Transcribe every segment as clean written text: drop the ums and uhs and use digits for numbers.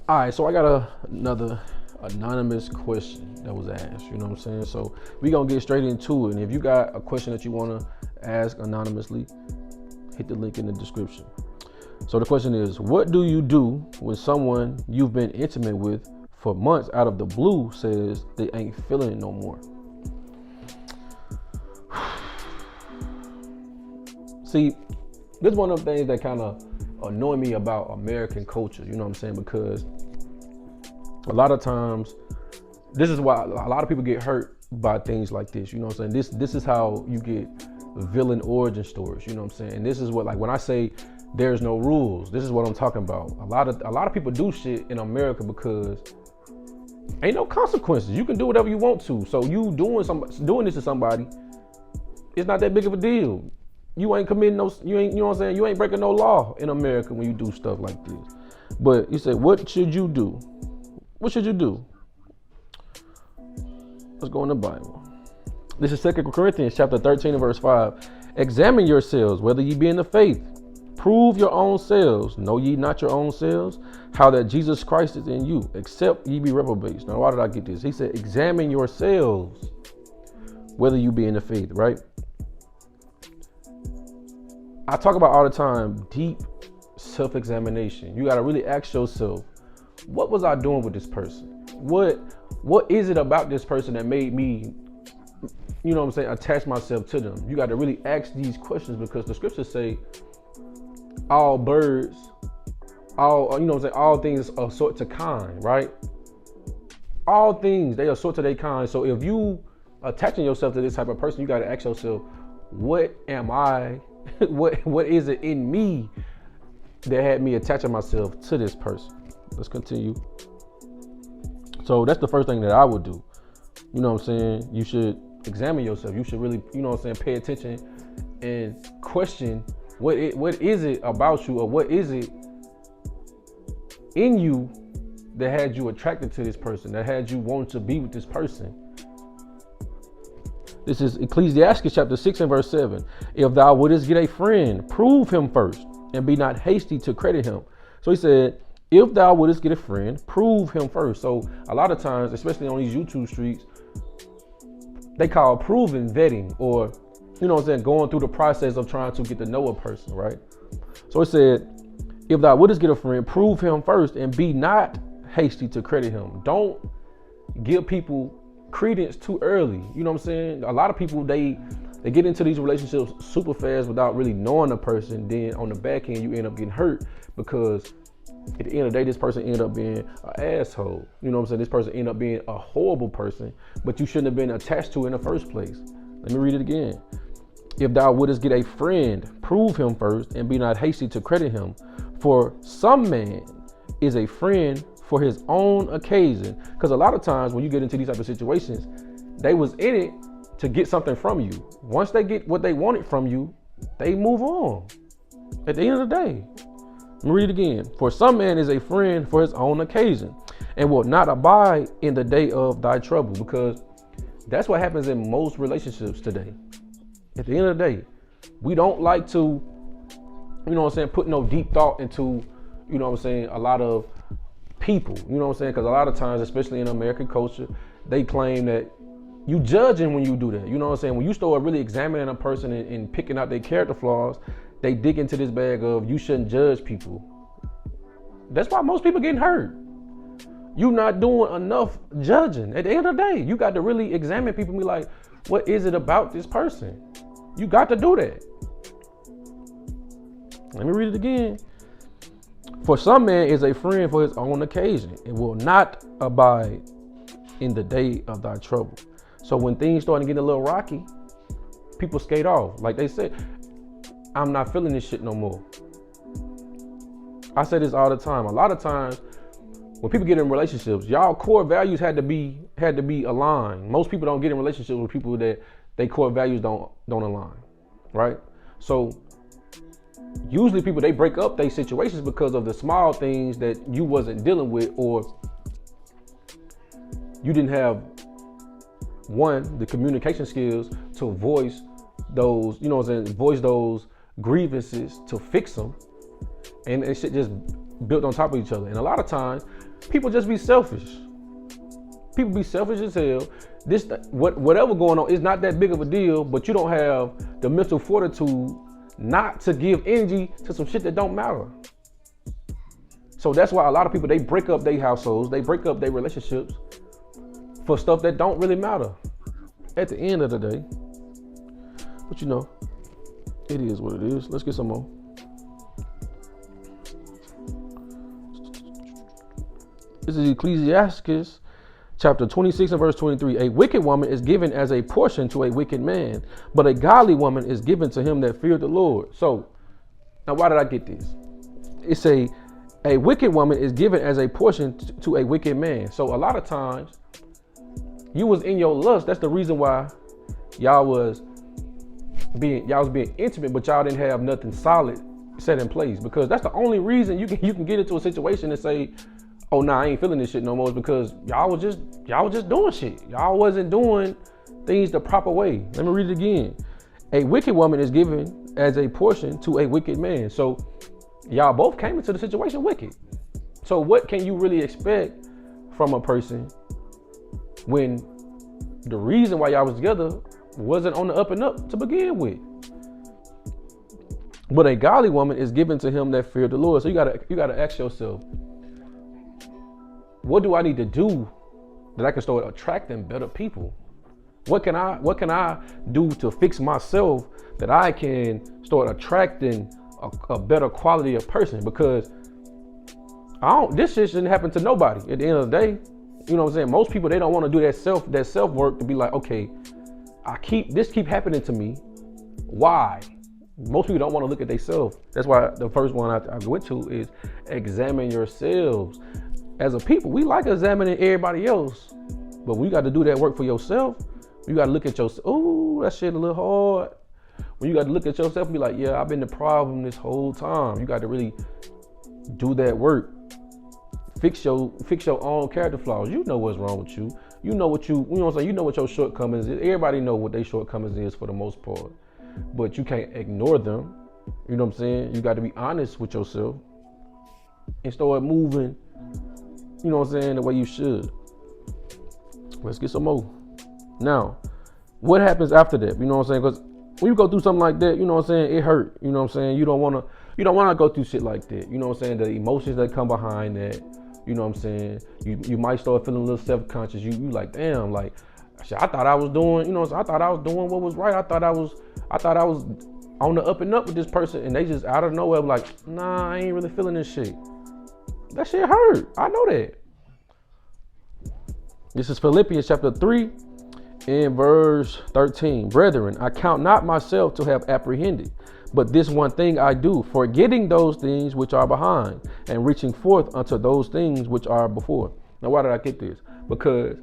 All right, so I got another anonymous question that was asked. You know what I'm saying? So we gonna get straight into it. And if you got a question that you wanna ask anonymously, hit the link in the description. So the question is, what do you do when someone you've been intimate with for months out of the blue says they ain't feeling it no more? See, this is one of the things that kind of annoy me about American culture. You know what I'm saying? Because a lot of times, this is why a lot of people get hurt by things like this. You know what I'm saying? This is how you get villain origin stories. You know what I'm saying? And this is what, like, when I say there's no rules, this is what I'm talking about. A lot of people do shit in America because ain't no consequences. You can do whatever you want to. So you doing this to somebody, it's not that big of a deal. You ain't committing you know what I'm saying? You ain't breaking no law in America when you do stuff like this. But you say, what should you do? What should you do? Let's go in the Bible. This is 2 Corinthians chapter 13 and verse 5. Examine yourselves, whether ye be in the faith. Prove your own selves. Know ye not your own selves, how that Jesus Christ is in you, except ye be reprobates. Now, why did I get this? He said, examine yourselves, whether you be in the faith, right? I talk about all the time, deep self-examination. You got to really ask yourself, what was I doing with this person? What is it about this person that made me, you know what I'm saying, attach myself to them? You got to really ask these questions because the scriptures say all birds, all, you know what I'm saying, all things are sort to kind, right? All things, they are sort to their kind. So if you attaching yourself to this type of person, you got to ask yourself, what am I? What is it in me that had me attaching myself to this person? Let's continue. So that's the first thing that I would do. You know what I'm saying? You should examine yourself. You should really, you know what I'm saying, pay attention and question what is it about you, or what is it in you that had you attracted to this person, that had you want to be with this person. This is Ecclesiastes chapter 6 and verse 7. If thou wouldest get a friend, prove him first, and be not hasty to credit him. So he said, if thou wouldest get a friend, prove him first. So a lot of times, especially on these YouTube streets, they call proving vetting, or, you know what I'm saying, going through the process of trying to get to know a person, right? So it said, if thou wouldest get a friend, prove him first, and be not hasty to credit him. Don't give people credence too early. You know what I'm saying? A lot of people, they get into these relationships super fast without really knowing the person. Then on the back end, you end up getting hurt because at the end of the day, this person ended up being an asshole. You know what I'm saying? This person ended up being a horrible person, but you shouldn't have been attached to in the first place. Let me read it again. If thou wouldest get a friend, prove him first, and be not hasty to credit him. For some man is a friend for his own occasion. Because a lot of times when you get into these type of situations, they was in it to get something from you. Once they get what they wanted from you, they move on. At the end of the day, let me read it again. For some man is a friend for his own occasion, and will not abide in the day of thy trouble. Because that's what happens in most relationships today. At the end of the day, we don't like to, you know what I'm saying, put no deep thought into, you know what I'm saying, a lot of people, you know what I'm saying? Because a lot of times, especially in American culture, they claim that you judging when you do that. You know what I'm saying? When you start really examining a person and picking out their character flaws, they dig into this bag of you shouldn't judge people. That's why most people getting hurt. You not doing enough judging. At the end of the day, you got to really examine people and be like, what is it about this person? You got to do that. Let me read it again. For some man is a friend for his own occasion, and will not abide in the day of thy trouble. So when things starting to get a little rocky, people skate off. Like they said, I'm not feeling this shit no more. I say this all the time. A lot of times when people get in relationships, y'all core values had to be aligned. Most people don't get in relationships with people that their core values don't align, right? So usually people, they break up their situations because of the small things that you wasn't dealing with, or you didn't have the communication skills to voice those, you know what I'm saying, voice those grievances to fix them. And it should just built on top of each other. And a lot of times, people just be selfish. People be selfish as hell. Whatever going on is not that big of a deal, but you don't have the mental fortitude not to give energy to some shit that don't matter. So that's why a lot of people, they break up their households, they break up their relationships for stuff that don't really matter at the end of the day. But you know, it is what it is. Let's get some more. This is Ecclesiastes chapter 26 and verse 23. A wicked woman is given as a portion to a wicked man, but a godly woman is given to him that feared the Lord. So, now why did I get this? It's a wicked woman is given as a portion to a wicked man. So a lot of times, you was in your lust. That's the reason why y'all was being intimate, but y'all didn't have nothing solid set in place. Because that's the only reason you can get into a situation and say, oh nah, I ain't feeling this shit no more, is because y'all was just doing shit. Y'all wasn't doing things the proper way. Let me read it again. A wicked woman is given as a portion to a wicked man. So y'all both came into the situation wicked. So what can you really expect from a person when the reason why y'all was together wasn't on the up and up to begin with? But a godly woman is given to him that feared the Lord. So you gotta ask yourself, what do I need to do that I can start attracting better people? What can I do to fix myself that I can start attracting a better quality of person? Because this shit shouldn't happen to nobody at the end of the day. You know what I'm saying? Most people, they don't want to do that self work to be like, okay, this keep happening to me. Why? Most people don't want to look at themselves. That's why the first one I went to is examine yourselves. As a people, we like examining everybody else, but when you got to do that work for yourself, you got to look at yourself. Oh, that shit a little hard. When you got to look at yourself and be like, yeah, I've been the problem this whole time. You got to really do that work. Fix your own character flaws. You know what's wrong with you. You know what I'm saying? You know what your shortcomings is. Everybody know what their shortcomings is for the most part, but you can't ignore them. You know what I'm saying? You got to be honest with yourself and start moving, you know what I'm saying, the way you should. Let's get some more. Now, what happens after that? You know what I'm saying? Because when you go through something like that, you know what I'm saying, it hurt. You know what I'm saying? You don't want to go through shit like that. You know what I'm saying? The emotions that come behind that. You know what I'm saying? You might start feeling a little self-conscious. You like, damn, like, shit, I thought I was doing, you know, I thought I was doing what was right. I thought I was on the up and up with this person, and they just out of nowhere like, nah, I ain't really feeling this shit. That shit hurt. I know that. This is Philippians chapter 3 and verse 13. Brethren, I count not myself to have apprehended, but this one thing I do, forgetting those things which are behind and reaching forth unto those things which are before. Now, why did I get this? Because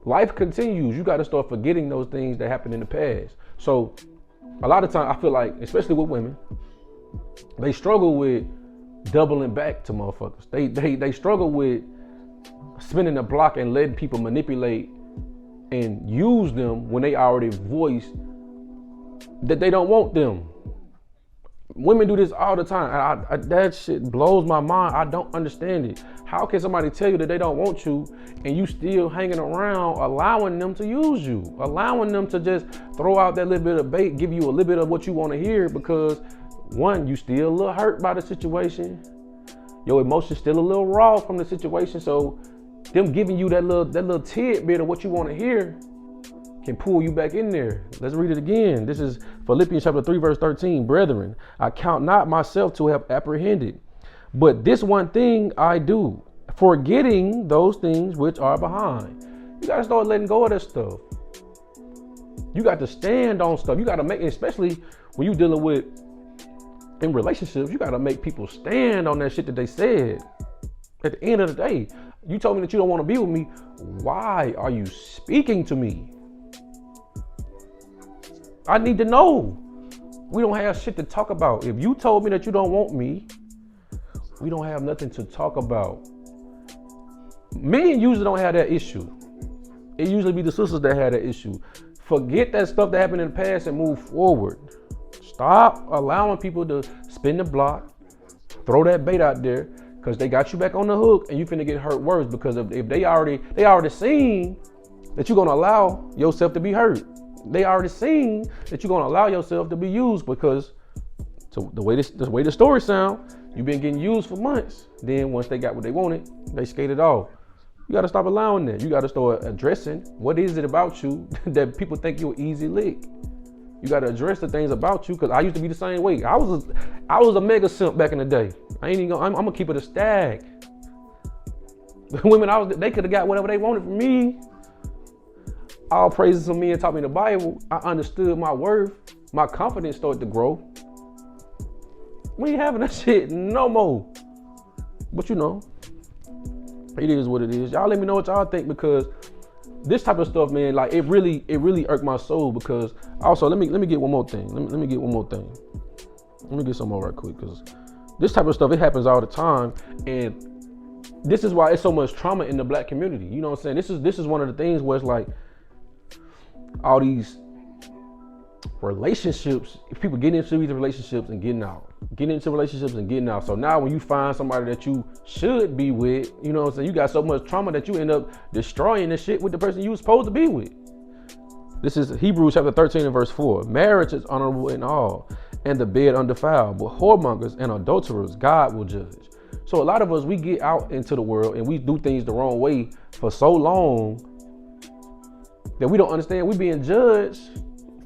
life continues. You got to start forgetting those things that happened in the past. So a lot of times I feel like, especially with women, they struggle with doubling back to motherfuckers. They struggle with spinning the block and letting people manipulate and use them when they already voiced that they don't want them. Women do this all the time. That shit blows my mind. I don't understand it. How can somebody tell you that they don't want you and you still hanging around, allowing them to use you, allowing them to just throw out that little bit of bait, give you a little bit of what you want to hear? Because one, you still a little hurt by the situation. Your emotions still a little raw from the situation. So them giving you that little tidbit of what you want to hear can pull you back in there. Let's read it again. This is Philippians chapter 3, verse 13. Brethren, I count not myself to have apprehended, but this one thing I do, forgetting those things which are behind. You got to start letting go of that stuff. You got to stand on stuff. You got to make, especially when you're dealing with in relationships, you got to make people stand on that shit that they said. At the end of the day, you told me that you don't want to be with me. Why are you speaking to me? I need to know. We don't have shit to talk about. If you told me that you don't want me, we don't have nothing to talk about. Men usually don't have that issue. It usually be the sisters that have that issue. Forget that stuff that happened in the past and move forward. Stop allowing people to spin the block, throw that bait out there because they got you back on the hook and you finna get hurt worse because if they already seen that you're gonna allow yourself to be hurt. They already seen that you're gonna allow yourself to be used because so the way the story sound, you've been getting used for months. Then once they got what they wanted, they skated off. You gotta stop allowing that. You gotta start addressing what is it about you that people think you're an easy lick. You gotta address the things about you, because I used to be the same way. I was a mega simp back in the day. I'm gonna keep it a stack. The women they could have got whatever they wanted from me. All praises to me and taught me the Bible. I understood my worth. My confidence started to grow. We ain't having that shit no more. But you know, it is what it is. Y'all let me know what y'all think, because this type of stuff, man, like it really irked my soul. Because also, let me get one more thing. Let me get one more thing. Let me get some more right quick, because this type of stuff, it happens all the time, and this is why it's so much trauma in the black community. You know what I'm saying? This is one of the things where it's like all these relationships, people getting into these relationships and getting out. Getting into relationships and getting out. So now when you find somebody that you should be with, you know what I'm saying, you got so much trauma that you end up destroying the shit with the person you were supposed to be with. This is Hebrews chapter 13 and verse 4. Marriage is honorable in all, and the bed undefiled, but whoremongers and adulterers God will judge. So a lot of us, we get out into the world and we do things the wrong way for so long that we don't understand we're being judged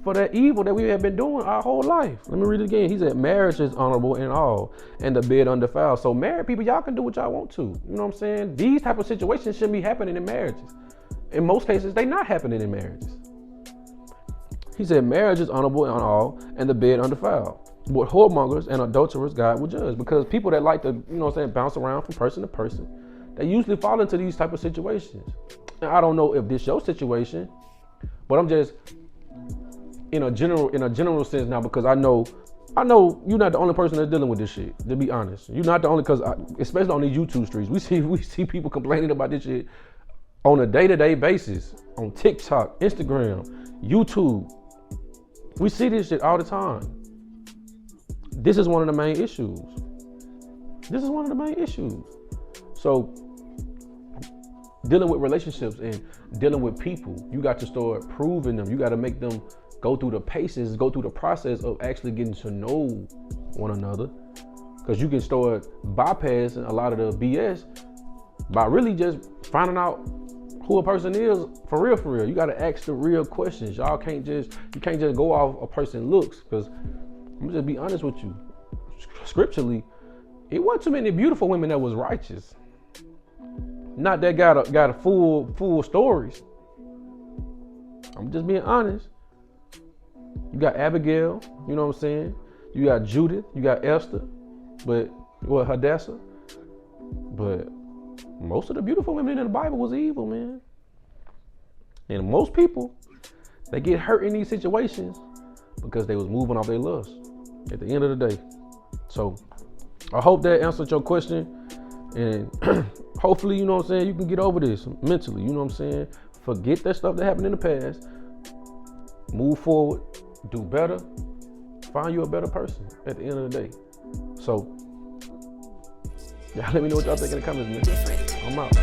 for that evil that we have been doing our whole life. Let me read it again. He said, marriage is honorable in all, and the bed undefiled. So married people, y'all can do what y'all want to. You know what I'm saying? These type of situations shouldn't be happening in marriages. In most cases, they not happening in marriages. He said, marriage is honorable in all, and the bed undefiled. But whoremongers and adulterers God will judge. Because people that like to, you know what I'm saying, bounce around from person to person, they usually fall into these type of situations. And I don't know if this your situation, but I'm just in a general sense now, because I know you're not the only person that's dealing with this shit, to be honest. You're not the only, because especially on these YouTube streets, we see people complaining about this shit on a day-to-day basis, on TikTok, Instagram, YouTube. We see this shit all the time. This is one of the main issues. So dealing with relationships and dealing with people, you got to start proving them. You got to make them go through the paces, go through the process of actually getting to know one another. Because you can start bypassing a lot of the BS by really just finding out who a person is for real. You got to ask the real questions. You can't just go off a person's looks, because I'm gonna just be honest with you. Scripturally, it wasn't too many beautiful women that was righteous. Not that got a full stories. I'm just being honest. You got Abigail, you know what I'm saying? You got Judith, you got Esther, Hadassah. But most of the beautiful women in the Bible was evil, man. And most people, they get hurt in these situations because they was moving off their lust at the end of the day. So I hope that answered your question. And hopefully, you know what I'm saying, you can get over this mentally, you know what I'm saying? Forget that stuff that happened in the past. Move forward, do better, find you a better person at the end of the day. So, y'all let me know what y'all think in the comments, man. I'm out.